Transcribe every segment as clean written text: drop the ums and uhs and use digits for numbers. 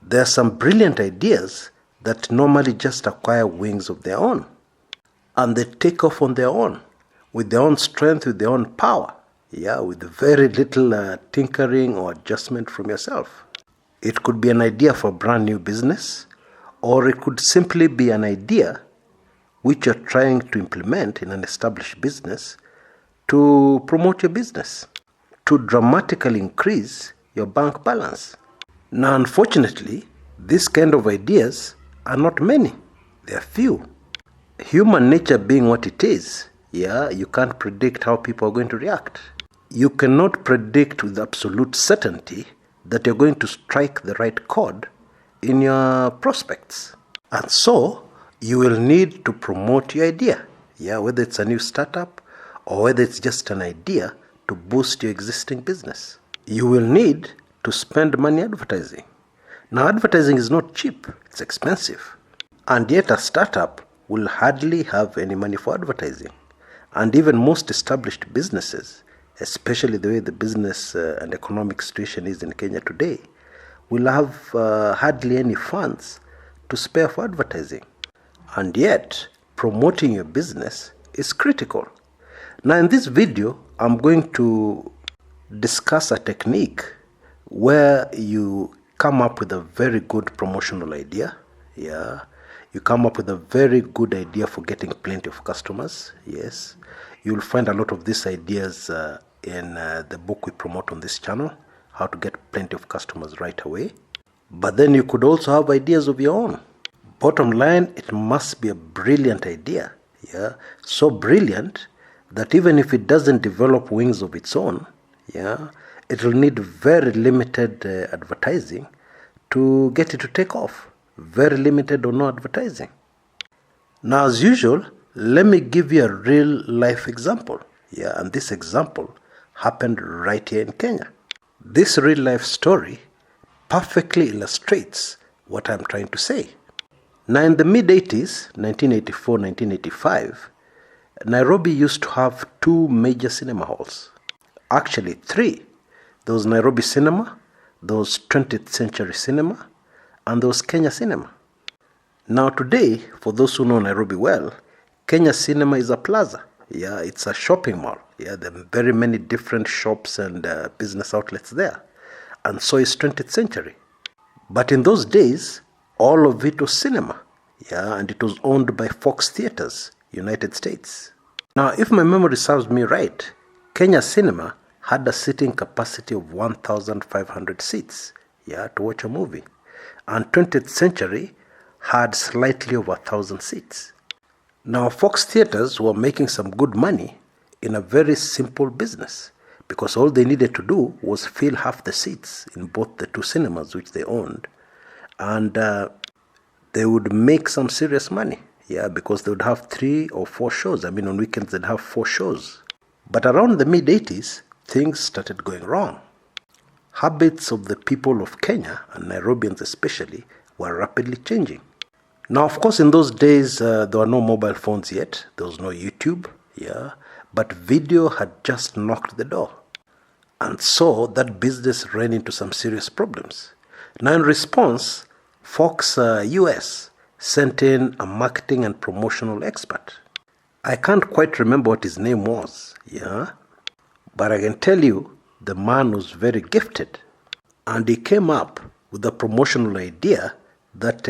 There are some brilliant ideas that normally just acquire wings of their own. And they take off on their own, with their own strength, with their own power. With very little tinkering or adjustment from yourself. It could be an idea for a brand new business, or it could simply be an idea which you're trying to implement in an established business to promote your business, to dramatically increase your bank balance. Now, unfortunately, these kind of ideas are not many. They are few. Human nature being what it is, you can't predict how people are going to react. You cannot predict with absolute certainty that you're going to strike the right chord in your prospects. And so, you will need to promote your idea, whether it's a new startup or whether it's just an idea to boost your existing business. You will need to spend money advertising. Now, advertising is not cheap, it's expensive. And yet a startup will hardly have any money for advertising. And even most established businesses, especially the way the business and economic situation is in Kenya today, will have hardly any funds to spare for advertising. And yet, promoting your business is critical. Now, in this video, I'm going to discuss a technique where you come up with a very good promotional idea. You come up with a very good idea for getting plenty of customers. Yes. You'll find a lot of these ideas in the book we promote on this channel, How to Get Plenty of Customers Right Away. But then you could also have ideas of your own. Bottom line, it must be a brilliant idea. So brilliant that even if it doesn't develop wings of its own, it will need very limited advertising to get it to take off. Very limited or no advertising. Now, as usual, let me give you a real life example. And this example happened right here in Kenya. This real life story perfectly illustrates what I'm trying to say. Now, in the mid-80s, 1984, 1985, Nairobi used to have two major cinema halls. Actually, three. There was Nairobi Cinema, there was 20th Century Cinema, and there was Kenya Cinema. Now today, for those who know Nairobi well, Kenya Cinema is a plaza. It's a shopping mall. There are very many different shops and business outlets there. And so is 20th Century. But in those days, all of it was cinema. And it was owned by Fox Theaters, United States. Now, if my memory serves me right, Kenya Cinema had a seating capacity of 1,500 seats, to watch a movie. And 20th Century had slightly over 1,000 seats. Now, Fox Theaters were making some good money in a very simple business, because all they needed to do was fill half the seats in both the two cinemas which they owned, and they would make some serious money, because they would have 3 or 4 shows. On weekends they'd have 4 shows. But around the mid-80s, things started going wrong. Habits of the people of Kenya, and Nairobians especially, were rapidly changing. Now, of course, in those days, there were no mobile phones yet. There was no YouTube, but video had just knocked the door. And so that business ran into some serious problems. Now, in response, Fox US sent in a marketing and promotional expert. I can't quite remember what his name was, but I can tell you the man was very gifted. And he came up with a promotional idea that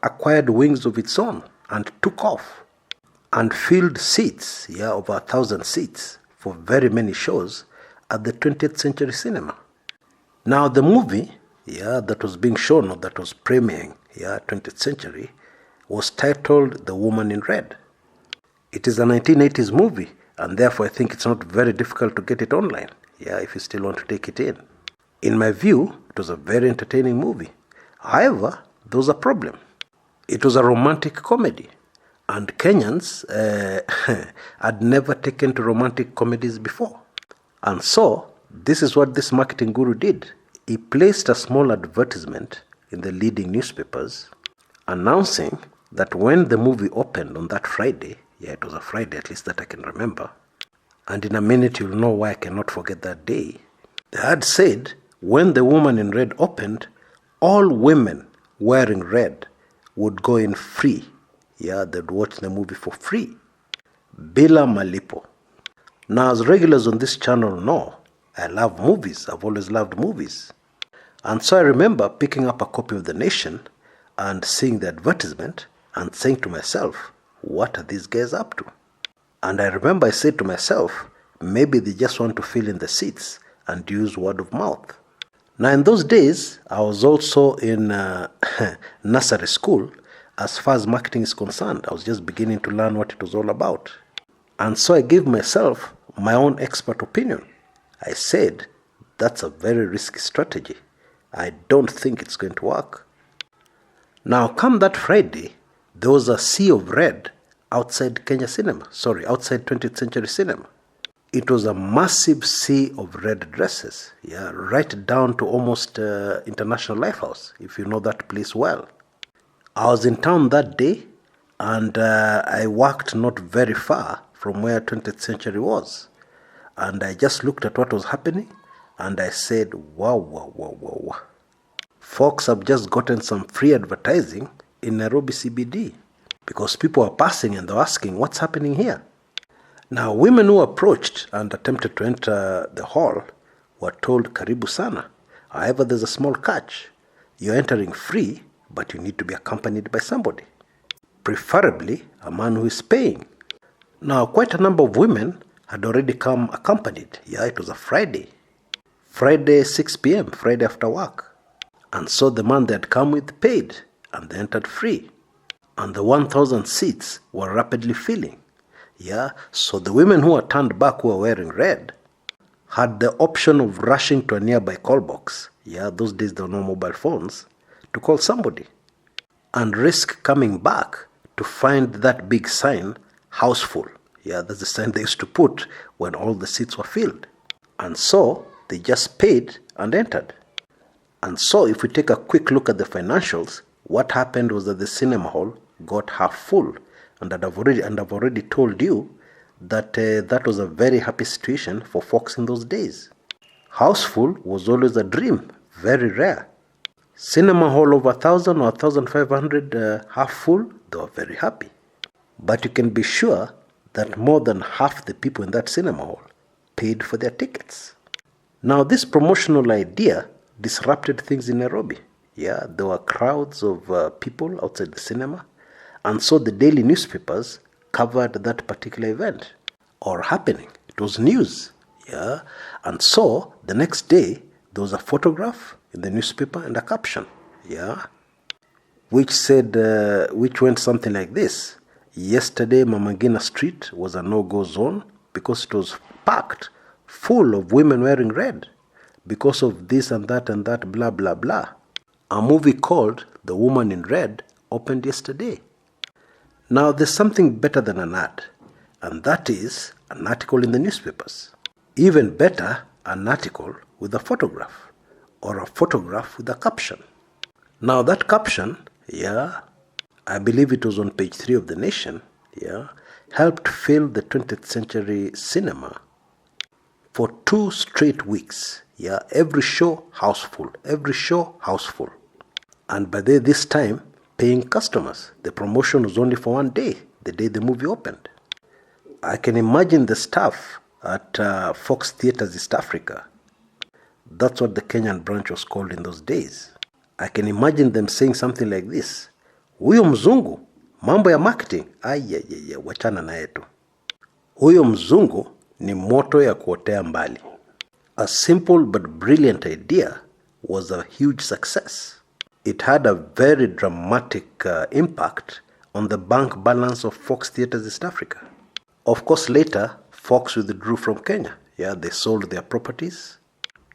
acquired wings of its own and took off and filled seats, over 1,000 seats for very many shows at the 20th Century Cinema. Now, the movie, that was being shown, or that was premiering, 20th Century, was titled The Woman in Red. It is a 1980s movie, and therefore I think it's not very difficult to get it online, if you still want to take it in. In my view, it was a very entertaining movie. However, there was a problem. It was a romantic comedy, and Kenyans had never taken to romantic comedies before. And so, this is what this marketing guru did. He placed a small advertisement in the leading newspapers announcing that when the movie opened on that Friday, it was a Friday at least that I can remember, and in a minute you'll know why I cannot forget that day, they had said when The Woman in Red opened, all women wearing red would go in free. Yeah, they'd watch the movie for free. Bila malipo. Now, as regulars on this channel know, I love movies. I've always loved movies. And so I remember picking up a copy of The Nation and seeing the advertisement and saying to myself, what are these guys up to? And I remember I said to myself, maybe they just want to fill in the seats and use word of mouth. Now, in those days, I was also in nursery school. As far as marketing is concerned, I was just beginning to learn what it was all about. And so I gave myself my own expert opinion. I said, that's a very risky strategy. I don't think it's going to work. Now, come that Friday, there was a sea of red outside outside 20th Century Cinema. It was a massive sea of red dresses, right down to almost International Lifehouse, if you know that place well. I was in town that day, and I walked not very far from where 20th Century was. And I just looked at what was happening, and I said, wow. Folks have just gotten some free advertising in Nairobi CBD, because people are passing and they're asking, what's happening here? Now, women who approached and attempted to enter the hall were told, Karibu sana. However, there's a small catch. You're entering free, but you need to be accompanied by somebody, preferably a man who is paying. Now, quite a number of women had already come accompanied. It was a Friday, 6 p.m., Friday after work. And so the man they had come with paid, and they entered free. And the 1,000 seats were rapidly filling. So the women who were turned back, who were wearing red, had the option of rushing to a nearby call box. Those days there were no mobile phones, to call somebody, and risk coming back to find that big sign, house full. That's the sign they used to put when all the seats were filled. And so they just paid and entered. And so if we take a quick look at the financials, what happened was that the cinema hall got half full. And I've already told you that that was a very happy situation for folks in those days. Houseful was always a dream, very rare. Cinema hall over 1,000 or 1,500 half full, they were very happy. But you can be sure that more than half the people in that cinema hall paid for their tickets. Now, this promotional idea disrupted things in Nairobi. There were crowds of people outside the cinema. And so the daily newspapers covered that particular event or happening. It was news. And so the next day, there was a photograph in the newspaper and a caption. Which went something like this. Yesterday, Mamangina Street was a no-go zone because it was packed, full of women wearing red. Because of this and that, blah, blah, blah. A movie called The Woman in Red opened yesterday. Now, there's something better than an ad, and that is an article in the newspapers. Even better, an article with a photograph, or a photograph with a caption. Now, that caption, I believe it was on page 3 of The Nation, helped fill the 20th Century Cinema for 2 straight weeks. Every show houseful, And by this time, paying customers. The promotion was only for one day, the day the movie opened. I can imagine the staff at Fox Theatres East Africa. That's what the Kenyan branch was called in those days. I can imagine them saying something like this. Huyo mzungu, mambo ya marketing, wachana na yetu. Huyo mzungu ni moto ya kuotea mbali. A simple but brilliant idea was a huge success. It had a very dramatic impact on the bank balance of Fox Theatres East Africa. Of course, later, Fox withdrew from Kenya. They sold their properties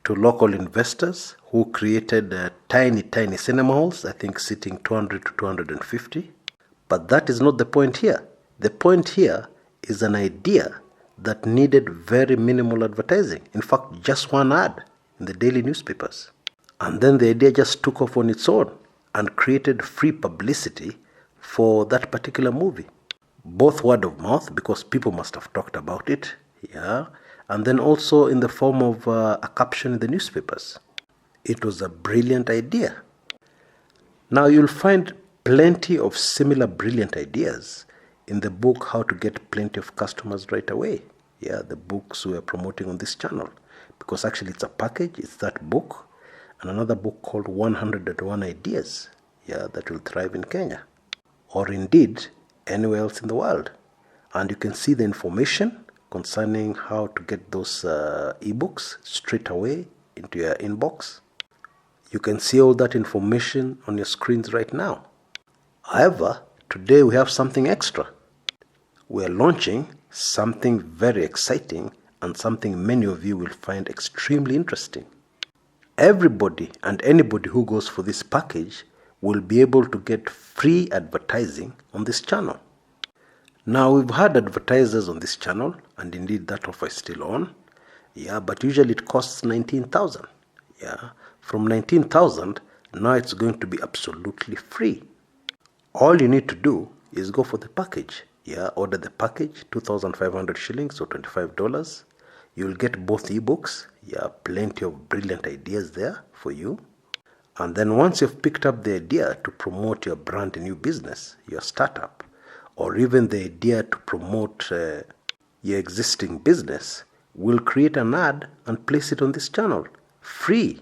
to local investors who created tiny cinema halls, I think sitting 200 to 250. But that is not the point here. The point here is an idea that needed very minimal advertising. In fact, just one ad in the daily newspapers. And then the idea just took off on its own and created free publicity for that particular movie. Both word of mouth, because people must have talked about it, and then also in the form of a caption in the newspapers. It was a brilliant idea. Now you'll find plenty of similar brilliant ideas in the book How to Get Plenty of Customers Right Away. Yeah, the books we are promoting on this channel. Because actually it's a package, it's that book and another book called 101 Ideas, yeah, that will thrive in Kenya or indeed anywhere else in the world. And you can see the information concerning how to get those ebooks straight away into your inbox. You can see all that information on your screens right now. However, today we have something extra. We are launching something very exciting and something many of you will find extremely interesting. Everybody and anybody who goes for this package will be able to get free advertising on this channel. Now, we've had advertisers on this channel, and indeed that offer is still on. Yeah, but usually it costs 19,000. Yeah, from 19,000, now it's going to be absolutely free. All you need to do is go for the package. Yeah, order the package, 2,500 shillings or $25. You'll get both ebooks. Yeah, plenty of brilliant ideas there for you. And then once you've picked up the idea to promote your brand new business, your startup, or even the idea to promote your existing business, we'll create an ad and place it on this channel, free.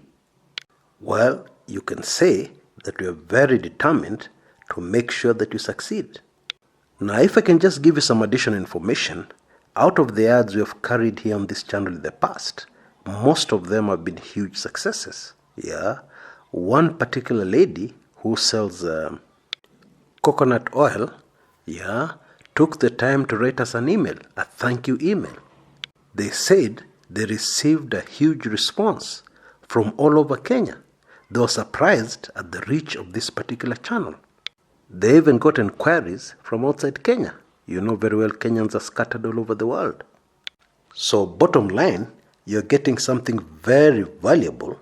Well, you can say that we are very determined to make sure that you succeed. Now, if I can just give you some additional information, out of the ads we have carried here on this channel in the past, most of them have been huge successes. Yeah, one particular lady who sells coconut oil, yeah, took the time to write us an email, a thank you email. They said they received a huge response from all over Kenya. They were surprised at the reach of this particular channel. They even got inquiries from outside Kenya. You know very well Kenyans are scattered all over the world. So bottom line, you're getting something very valuable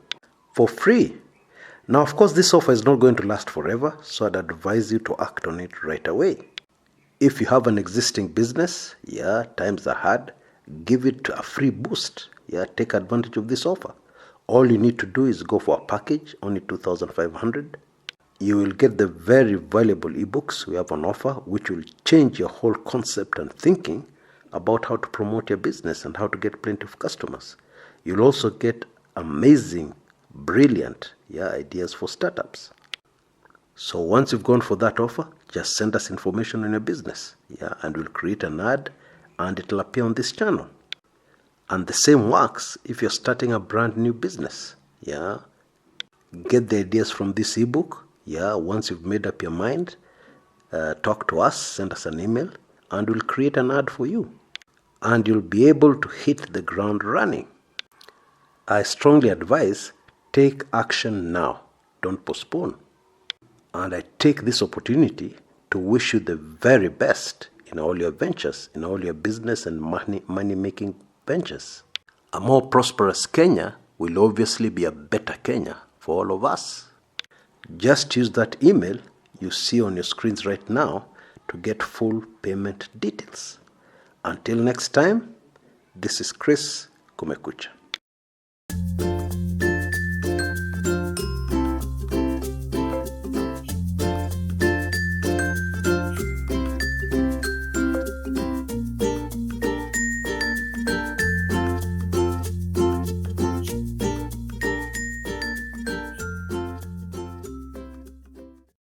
for free. Now, of course, this offer is not going to last forever, so I'd advise you to act on it right away. If you have an existing business, yeah, times are hard, give it a free boost. Yeah, take advantage of this offer. All you need to do is go for a package, only 2,500. You will get the very valuable ebooks we have on offer, which will change your whole concept and thinking about how to promote your business and how to get plenty of customers. You'll also get amazing, brilliant ideas for startups. So once you've gone for that offer, just send us information on your business, and we'll create an ad and it'll appear on this channel. And the same works if you're starting a brand new business. Get the ideas from this ebook. Once you've made up your mind, talk to us, send us an email, and we'll create an ad for you. And you'll be able to hit the ground running. I strongly advise, take action now. Don't postpone. And I take this opportunity to wish you the very best in all your ventures, in all your business and money-making ventures. A more prosperous Kenya will obviously be a better Kenya for all of us. Just use that email you see on your screens right now to get full payment details. Until next time, this is Chris Kumekucha.